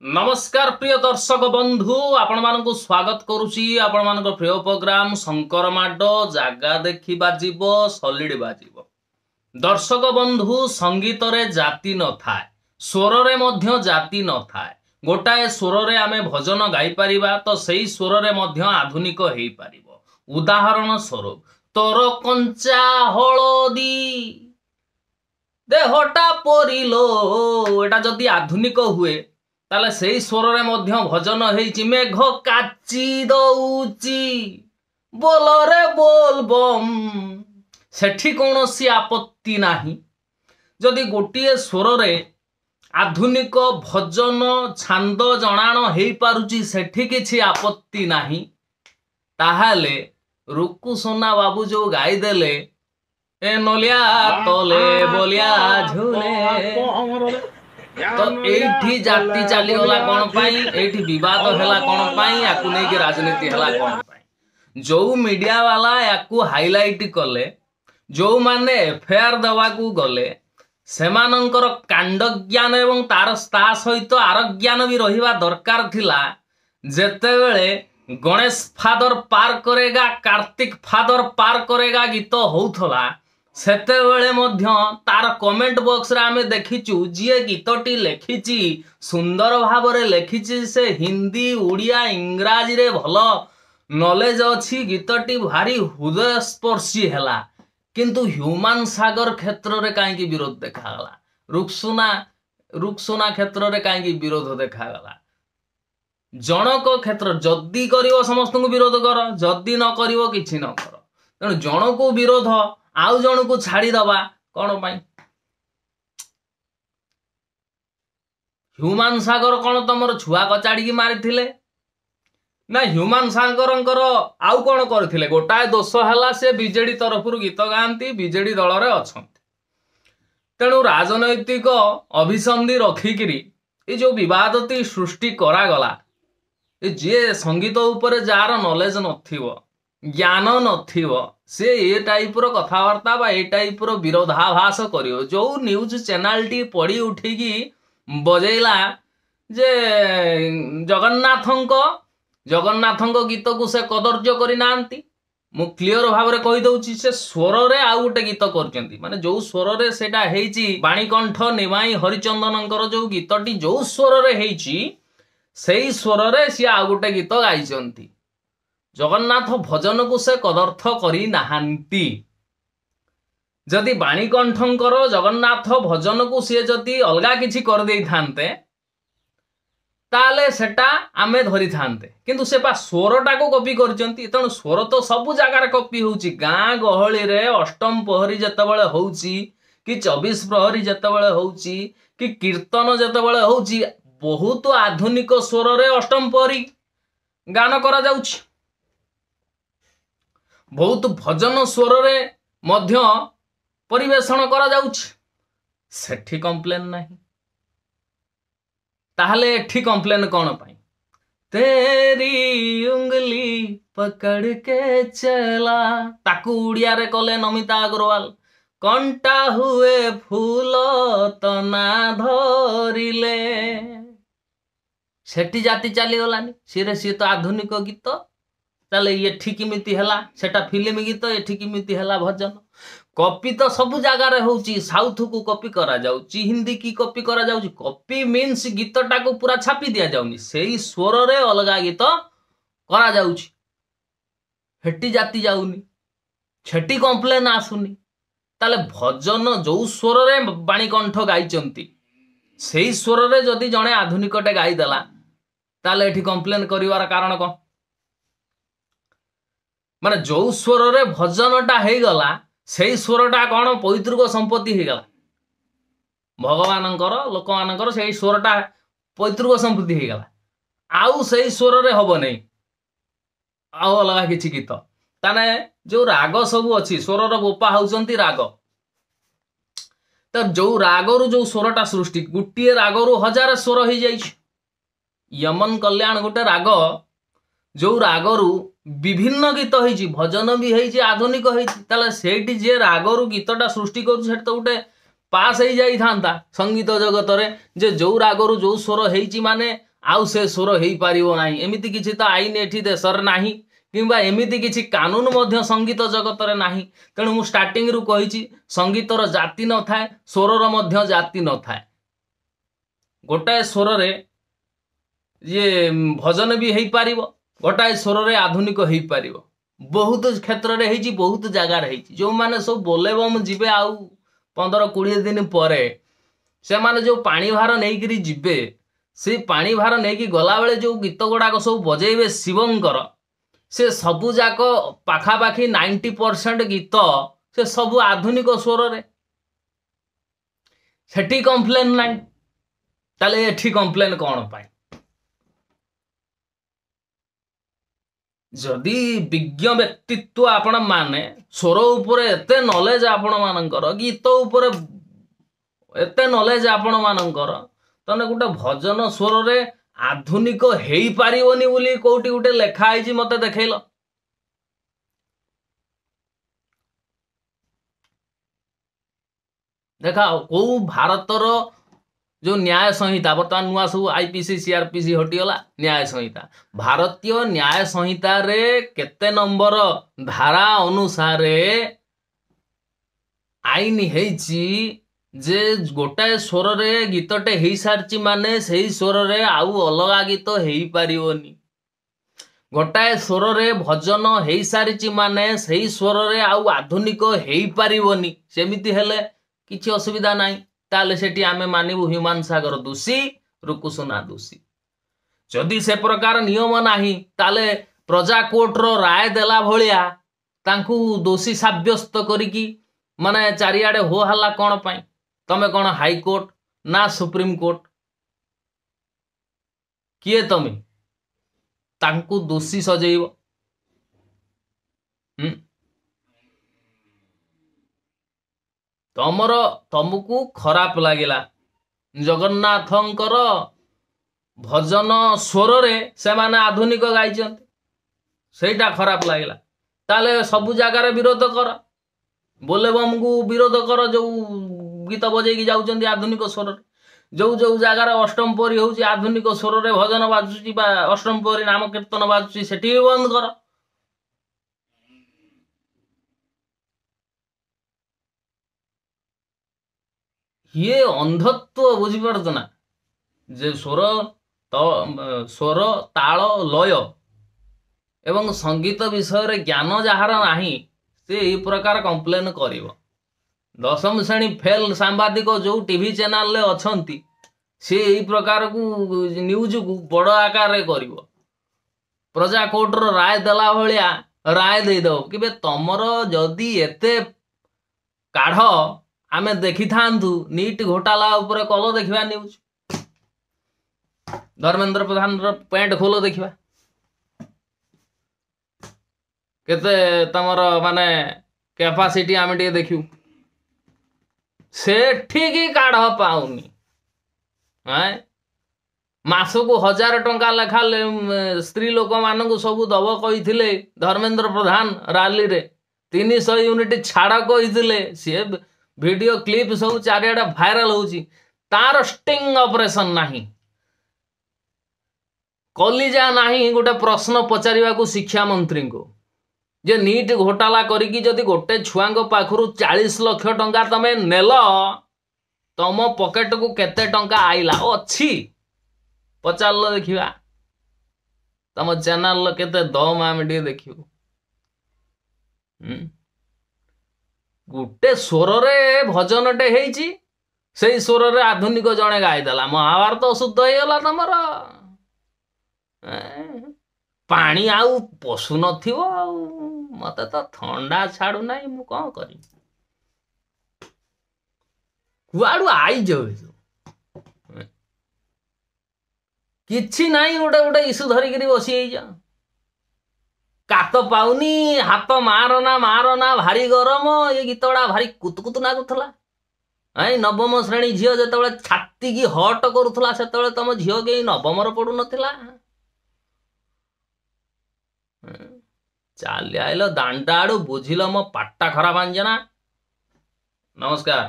नमस्कार प्रिय दर्शक बंधु आपण मानक स्वागत करुची आपण मानक प्रिय प्रोग्राम शंकर माड जागा देखि बाजिबो सॉलिड बाजिबो। दर्शक बंधु संगीत रे जाति न थाए, स्वर रे मध्य जाति न थाए। गोटाए स्वर रे आमे भजन गाई परिबा तो सेही स्वर रे मध्य आधुनिक हेई परिबो। उदाहरण स्वरूप तोर कंचा हळदी देहटा परिलो एटा जदि आधुनिक हुए ताले सेही स्वर रे मध्य भजन हेइची मेघ काची दउची बोल रे बोल बम सेठी कोनोसी आपत्ति नाही। जदि गोटिए स्वर रे आधुनिक भजन छांद जणाण हेई पारुची सेठी किछि आपत्ति नाही। ताहाले रुकु सोना बाबू जो गाई देले ए नलिया तले बोलिया झूले तो एठी जाति चली गला कोन पाई, एठी विवाद हैला कोन पाई, याकु नै कि राजनीति हैला कोन पाई। जो मीडिया वाला याकु हाइलाइट कले, जो माने एफआईआर दवा को गले सेमानंकर कांड ज्ञान एवं तार ता सहित आर ज्ञान भी रहिबा दरकार थिला। जेते बेले गणेश फादर पार करेगा कार्तिक फादर पार करेगा गीत होउथला सेते बेले मध्य तार कमेंट बॉक्स रे आमे देखिचु जे गीतटी लेखिची सुंदर भाबरे लेखिची से हिंदी उड़िया इंग्राजी रे भलो नॉलेज अछि। गीतटी भारी हृदय स्पर्शी हैला किंतु ह्यूमन सागर क्षेत्र रे काहे की विरोध देखा गला, रुकसुना क्षेत्र रे काहे की विरोध देखा गला। जनक क्षेत्र जद्दी करिवो समस्त को विरोध कर, जद्दी न करिवो किछि न कर। तेणु जन को विरोध आउ जन को छाड़ी दबा कौन पाई। ह्यूमन सागर कौन तमर छुआ कचाड़ी की मारी थिले ना ह्यूमन सागर आउ कौन करथिले। गोटाए दोष हैला से बीजेडी तरफरु गीत गांती बीजेडी दल रे अछंती। तेणु राजनैतिक अभिसंधि रखिकिरी ए जो विवादती सृष्टि करा गला, ए जे संगीत ऊपर जार नॉलेज नथिवो ज्ञान नथिवो से ए टाइप रो कथावार्ता बा ए टाइप रो विरोधाभास करियो। जो न्यूज चैनल टी पड़ी उठिकी बजेला जे जगन्नाथंको गीत को से कदर्य करि नांती। मु क्लियर भाव रे कहि दउची से स्वर रे आ गोटे गीत करचंती, माने जो स्वर रे सेटा हेइची बाणीकंठ निमाई हरिचंदनकर जो गीतटी जो स्वर रे हेइची सेही स्वर रे सी आ गोटे गीत गाइचंती। जगन्नाथ भजन को से कदर्थ करी नाहांती। जदि बाणीकंठंकर जगन्नाथ भजन को सी जदि अलगा किछि कर देई थांते ताले सेटा आमे धरी थांते, किंतु से पा स्वरटा को कॉपी करचंती। तेणु स्वर तो सब जगह कॉपी होउची। गाँ गहली रे अष्टम प्रहरी जतबेले होउची कि 24 प्रहरी जतबेले होउची कि कीर्तन जतबेले होउची बहुत आधुनिक स्वर रे अष्टम प्रहरी गान करा जाउची। बहुत भजन स्वर रे मध्य परिवेषण करा जाउची। सेठी कंप्लेन नहीं। ताहले एठी कंप्लेन कौन पाई। तेरी उंगली पकड़ के चला ताकू उड़िया रे कले नमिता अग्रवाल कंटा हुए फूल तना धरिले सेठी जाति चली गलानी। सिरे सी तो आधुनिक गीत ताले ये ठीक किमिति हला सेटा फिल्म गीत ये ठीक किमिति हला भजन। कॉपी तो सब जगह रे होउची। साउथ को कॉपी करा जाउची, हिंदी की कॉपी करा जाउची। कॉपी मीन्स गीतटा को पूरा छापी दिया जाउनी, सेही स्वर रे अलगा गीत करा जाउची। हेटी जाति जाउनी, छेटी कंप्लेन आसुनी। ताले भजन जो स्वर रे बाणीकंठ गाइचंती सेही स्वर रे जदि जणे आधुनिकटे गाई देला ताले एठी कंप्लेन करिवार कारण कोन। माने जो स्वर रे भजनटा हेई गला सेही स्वरटा कौन पैतृक संपत्ति हो गला। भगवानंकर लोक मानकर सेही स्वरटा पैतृक संपत्ति हो गला। आउ सेही स्वर रे हबो नै आउ अलगा किछि गीत। ताने जो राग सब अछि स्वर रो बोपा होउचंती राग। तो जो रागरु जो स्वरटा सृष्टि गुटिए रागरु हजार स्वर हो जाइछ। यमन कल्याण गोटे राग जो रागरु विभिन्न गीत होइछि भजन भी होइछि आधुनिक होइछि। ताले सेठी जे रागरु गीतटा सृष्टि करू सेठ तो गोटे पास हो जाई थांता संगीत जगत रे जे जो रागरु जो स्वर होइछि माने आउ से स्वर हो पारिबो नाही एमिति किछि तो आईन एठी देशर नाही किंबा एमिति किछि कानून मध्य संगीत जगत रे नाही तेणु मु स्टार्टिंग रु कहिछि संगीतर जाति न थाए स्वरर मध्य जाति न थाए गोटाए स्वर रे ये भजन भी हो पारिबो गोटाए स्वर रे आधुनिक हो पारिबो बहुत क्षेत्र रे हेछि बहुत जगह रे हेछि जो माने सब बोलेबम जिबे आउ 15-20 दिन परे से माने जो पानी भार नेइकरी जिबे से पानी भार नेइकी गला बेले जो गीत गुड़ाक सब बजेबे शिवंकर से सबु जाक पाखापाखि 90% गीत से सबु आधुनिक स्वर रे सेठी कंप्लेन नाही ताले एठी कंप्लेन कोन पाई जदि विज्ञ व्यक्तित्व आपण माने स्वर उपरे एते नॉलेज आपण मानकर गीत उपरे एते नॉलेज आपण मानकर तने गुटे भजन स्वर रे आधुनिक हेई पारिबोनी बोली कोठी गुटे लेखा आइछि मते देखैलो देखा को भारतर जो न्याय संहिता बर्तमान नुआ सब आईपीसी सीआरपीसी हटिगला न्याय संहिता भारतीय न्याय संहिता रे केते नंबर धारा अनुसार आईन हेछि जे गोटाए स्वर रे गीतटे हेई सारची माने सेही स्वर रे आउ अलगा गीत हेई पारिबोनी गोटाए स्वर रे भजन हेई सारची माने सेही स्वर रे आउ आधुनिक हेई पारिबोनी सेमिति हेले किछि असुविधा नाही ताले सेठी आमे मानिबु ह्यूमान सागर दोषी रुकुसुना दोषी जदि से प्रकार नियम नाही ताले प्रजा कोर्ट रो राय देला भलिया तांकू दोषी साब्यस्त करिकी माने चारियाडे हो हल्ला कोन पाई तमे कोन हाई कोर्ट ना सुप्रीम कोर्ट किए तमे तांकू दोषी सजेइबो तमर तमको खराप लागिला जगन्नाथंकर भजन स्वर रे से माने आधुनिक गाइचंती सेटा खराप लागिला ताले सबु जगह रे विरोध कर बोले बम को विरोध कर जो गीत बजे की जाउचंती आधुनिक स्वर जो जो जगह रे अष्टम परी होउची आधुनिक स्वर रे भजन बाजुची बा अष्टम परी नाम कीर्तन बाजुची सेठी भी बंद कर ये अंधत्व बुझी पारत ना जे स्वर स्वर ताल लय एवं संगीत विषय रे ज्ञान जहार नाही से ई प्रकार कंप्लेन करिवो 10वीं श्रेणी फेल सांबादिक जो टीवी चैनल ले अछंती से ई प्रकार को न्यूज को बड़ आकार रे करिवो प्रजा कोर्ट रो राय देला भलिया राय दे दो कि बे तमर जदी एते काढ आमे देखि थांतु नीट घोटाला ऊपर कल देखिबा न्यूज धर्मेंद्र प्रधान रो पैंट खोलो देखिबा केते तमर माने कैपेसिटी आमे टे देखिउ से ठीक काढ पाउनी हैं मासो को 1000 टंका लेखा स्त्री लोक मानकु सब दब कहिथिले धर्मेंद्र प्रधान रैली रे 300 यूनिट छाड़ कहिथिले से वीडियो क्लिप सब चारियाडा भाइराल होउची तार स्टिंग ऑपरेशन नाही कलिजा नाही गोटे प्रश्न पचारिबा को शिक्षा मंत्री को जे नीट घोटाला करिकी जदि गोटे छुआंग पाखरु 40 लाख टंका तमे नेल तम पॉकेट को केते टंका आइला अछि पचारल देखिबा तम चैनल केते दम आमे टे देखियो गोटे स्वर रे भजनटे हेइची सेई स्वर रे आधुनिक जणे गाई देला महाभारत अशुद्ध हे गला तमर पानी आउ पशु नथिवो मते तो ठंडा छाड़ू नाही मु कोन करी कुआडू आई जो किछि नाही गोटे गोटे इशू धरी करी बसी आई जा कात पाउनी हाथ मारना भारी गरम ये गीतड़ा भारी कुतकुत नागुथला आई नवम श्रेणी झियो जेतबेले छाती की हट करूथला सेतबेले तम झियो के नवम रे पडु नथिला चाल आइल दांडा आड़ू बुझिल मो पाटा खराब अंजना नमस्कार।